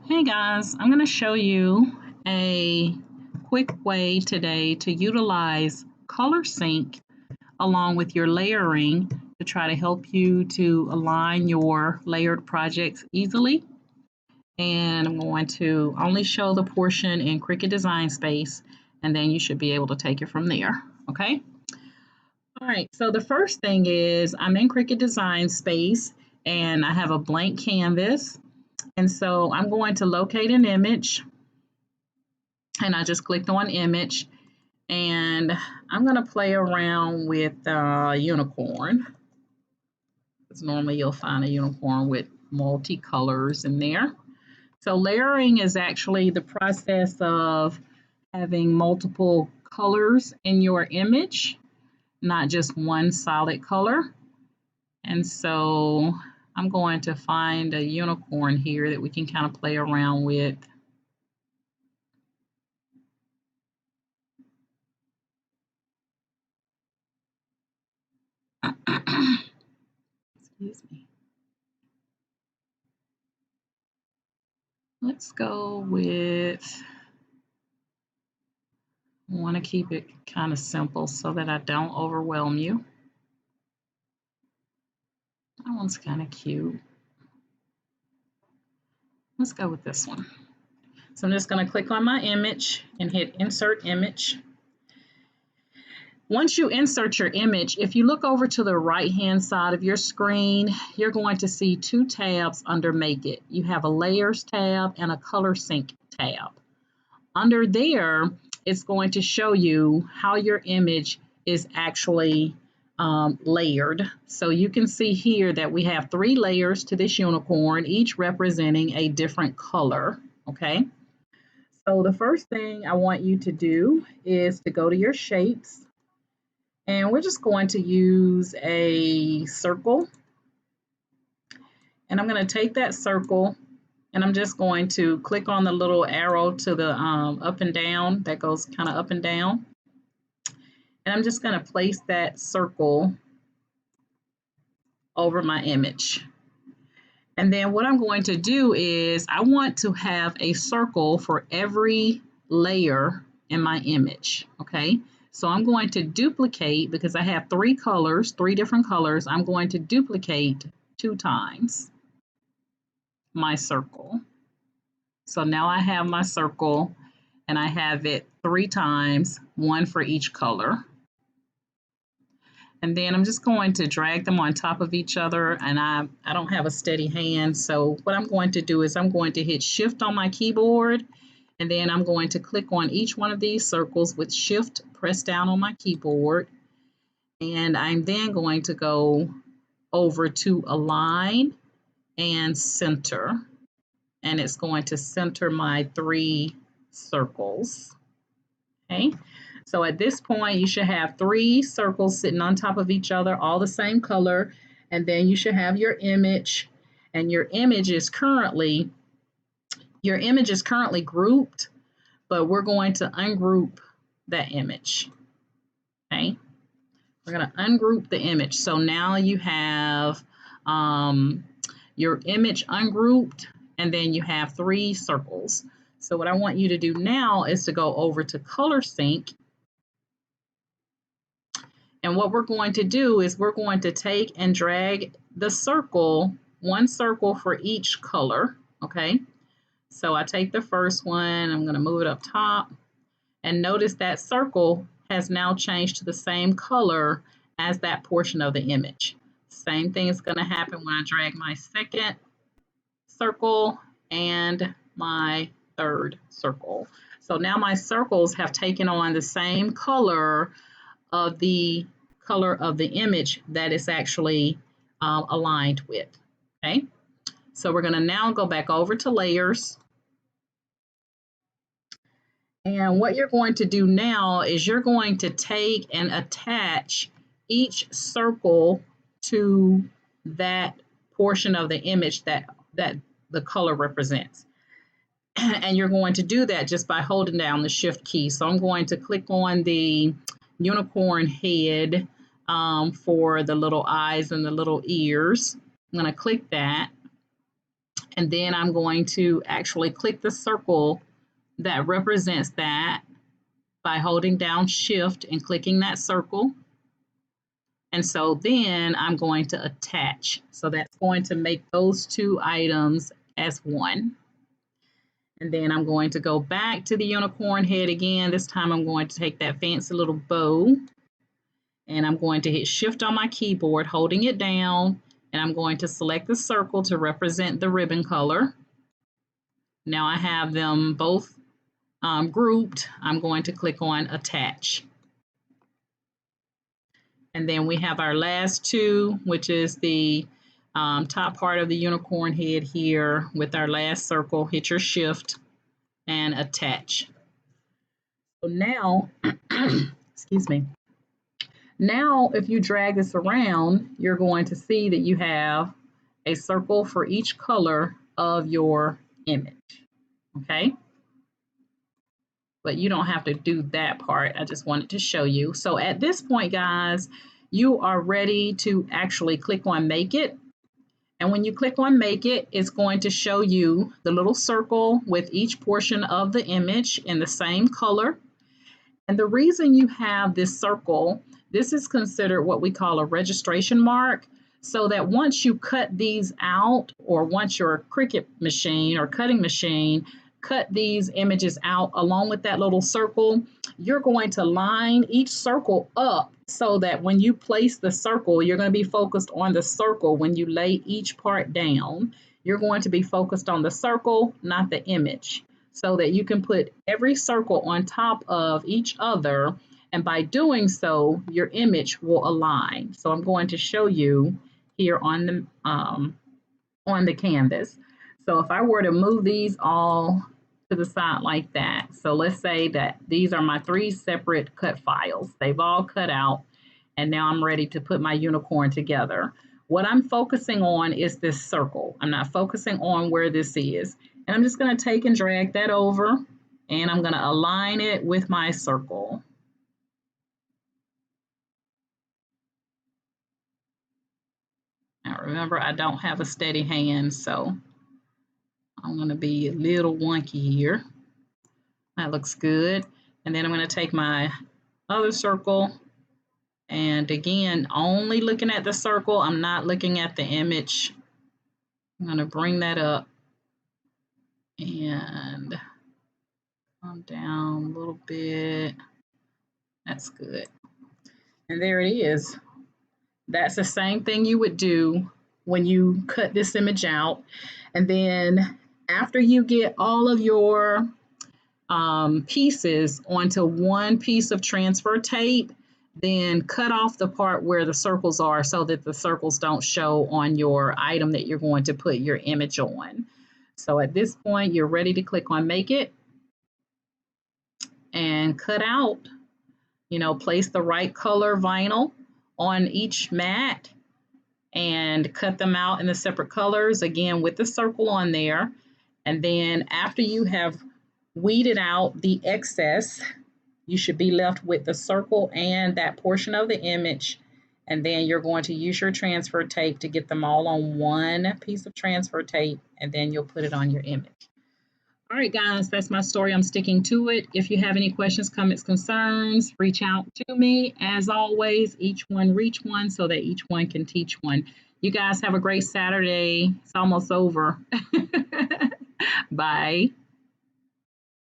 Hey guys, I'm going to show you a quick way today to utilize Color Sync along with your layering to try to help you to align your layered projects easily. And I'm going to only show the portion in Cricut Design Space, and then you should be able to take it from there. Okay? All right, so the first thing is I'm in Cricut Design Space and I have a blank canvas. And so I'm going to locate an image, and I just clicked on image, and I'm going to play around with unicorn, because normally you'll find a unicorn with multicolors in there. So layering is actually the process of having multiple colors in your image, not just one solid color. And so I'm going to find a unicorn here that we can kind of play around with. Excuse me. Let's go with, I want to keep it kind of simple so that I don't overwhelm you. That one's kind of cute. Let's go with this one. So I'm just going to click on my image and hit Insert Image. Once you insert your image, if you look over to the right-hand side of your screen, you're going to see two tabs under Make It. You have a Layers tab and a Color Sync tab. Under there, it's going to show you how your image is actually layered. So you can see here that we have 3 layers to this unicorn, each representing a different color, okay? So the first thing I want you to do is to go to your shapes, and we're just going to use a circle. And I'm going to take that circle, and I'm just going to click on the little arrow to the up and down that goes kind of up and down. And I'm just going to place that circle over my image. And then what I'm going to do is I want to have a circle for every layer in my image, okay? So I'm going to duplicate, because I have 3 colors, 3 different colors, I'm going to duplicate 2 times my circle. So now I have my circle, and I have it 3 times, 1 for each color. And then I'm just going to drag them on top of each other, and I don't have a steady hand. So what I'm going to do is I'm going to hit Shift on my keyboard, and then I'm going to click on each one of these circles with Shift pressed down on my keyboard. And I'm then going to go over to Align and Center. And it's going to center my 3 circles. Okay. So at this point, you should have 3 circles sitting on top of each other, all the same color, and then you should have your image, and your image is currently grouped, but we're going to ungroup that image. Okay, we're going to ungroup the image. So now you have your image ungrouped, and then you have 3 circles. So what I want you to do now is to go over to Color Sync. And what we're going to do is we're going to take and drag the circle, 1 circle for each color, okay? So I take the first one, I'm going to move it up top, and notice that circle has now changed to the same color as that portion of the image. Same thing is going to happen when I drag my second circle and my third circle. So now my circles have taken on the same color of the image that is actually aligned with, okay? So we're gonna now go back over to layers. And what you're going to do now is you're going to take and attach each circle to that portion of the image that the color represents. And you're going to do that just by holding down the Shift key. So I'm going to click on the unicorn head for the little eyes and the little ears. I'm going to click that. And then I'm going to actually click the circle that represents that by holding down Shift and clicking that circle. And so then I'm going to attach. So that's going to make those two items as one. And then I'm going to go back to the unicorn head again. This time I'm going to take that fancy little bow and I'm going to hit Shift on my keyboard, holding it down, and I'm going to select the circle to represent the ribbon color. Now I have them both grouped. I'm going to click on Attach. And then we have our last two, which is the top part of the unicorn head here with our last circle. Hit your Shift and attach. So now, excuse me. Now, if you drag this around, you're going to see that you have a circle for each color of your image, okay? But you don't have to do that part. I just wanted to show you. So at this point, guys, you are ready to actually click on Make It. And when you click on Make It, it's going to show you the little circle with each portion of the image in the same color. And the reason you have this circle, this is considered what we call a registration mark, so that once you cut these out, or once your Cricut machine or cutting machine cut these images out along with that little circle, you're going to line each circle up so that when you place the circle, you're going to be focused on the circle. When you lay each part down, you're going to be focused on the circle, not the image, so that you can put every circle on top of each other. And by doing so, your image will align. So I'm going to show you here on the canvas. So if I were to move these all to the side like that, so let's say that these are my 3 separate cut files. They've all cut out, and now I'm ready to put my unicorn together. What I'm focusing on is this circle. I'm not focusing on where this is. And I'm just going to take and drag that over, and I'm going to align it with my circle. Now remember, I don't have a steady hand, so I'm going to be a little wonky here. That looks good. And then I'm going to take my other circle, and again, only looking at the circle. I'm not looking at the image. I'm going to bring that up and come down a little bit. That's good. And there it is. That's the same thing you would do when you cut this image out. And then after you get all of your pieces onto one piece of transfer tape, then cut off the part where the circles are so that the circles don't show on your item that you're going to put your image on. So at this point, you're ready to click on Make It and cut out, place the right color vinyl on each mat and cut them out in the separate colors, again with the circle on there. And then after you have weeded out the excess, you should be left with the circle and that portion of the image. And then you're going to use your transfer tape to get them all on one piece of transfer tape, and then you'll put it on your image. All right, guys, that's my story. I'm sticking to it. If you have any questions, comments, concerns, reach out to me. As always, each one reach one so that each one can teach one. You guys have a great Saturday. It's almost over. Bye.